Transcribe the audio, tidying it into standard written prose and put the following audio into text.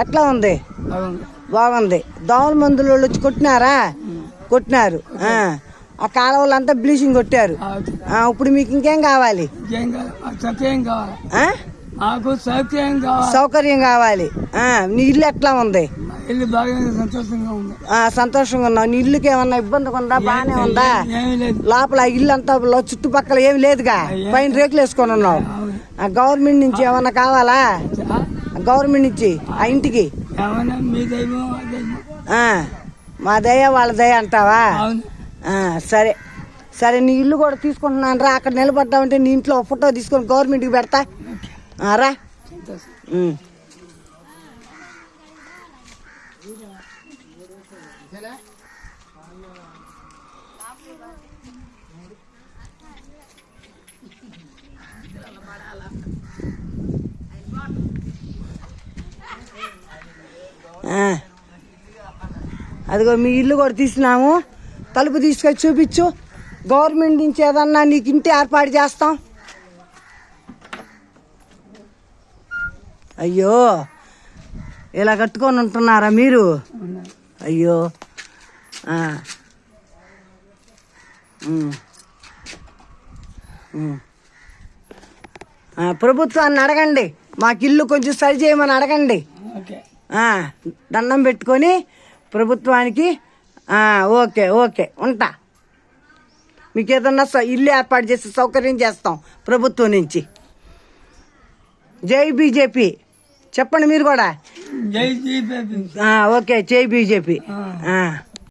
ఎట్లా ఉంది? బాగుంది. దోమల మందులు వచ్చి కొట్టినారు. ఆ కాలువలంతా బ్లీచింగ్ కొట్టారు. ఇప్పుడు మీకు ఇంకేం కావాలి? సౌకర్యం కావాలి. నీ ఇల్లు ఎట్లా ఉంది? ఇల్లు బాగా సంతోషంగా ఉన్నావు. నీ ఇల్లుకి ఏమన్నా ఇబ్బందిగా ఉందా? బాగానే ఉందా? లోపల ఇల్లు అంతా చుట్టుపక్కల ఏమి లేదుగా, పైన రేకులు వేసుకొని ఉన్నావు. గవర్నమెంట్ నుంచి ఏమన్నా కావాలా? గవర్నమెంట్ నుంచి ఆ ఇంటికి మా దయ వాళ్ళ దయ అంటావా? సరే సరే, నీ ఇల్లు కూడా తీసుకుంటున్నాను రా. అక్కడ నిలబడ్డామంటే నీ ఇంట్లో ఫోటో తీసుకొని గవర్నమెంట్కి పెడతా రా. అదిగో మీ ఇల్లు కూడా తీసినాము. తలుపు తీసుకొచ్చి చూపించు. గవర్నమెంట్ నుంచి ఏదన్నా నీకు ఇంటి ఏర్పాటు చేస్తాం. అయ్యో, ఇలా కట్టుకొని ఉంటున్నారా మీరు? అయ్యో, ప్రభుత్వాన్ని అడగండి, మాకు ఇల్లు కొంచెం సరి చేయమని అడగండి. దండం పెట్టుకొని ప్రభుత్వానికి ఓకే ఓకే ఉంటా. మీకు ఏదన్నా ఇల్లు ఏర్పాటు చేసి సౌకర్యం చేస్తాం ప్రభుత్వం నుంచి. జై బీజేపీ చెప్పండి మీరు కూడా. జై బీజేపీ. ఓకే, జై బీజేపీ.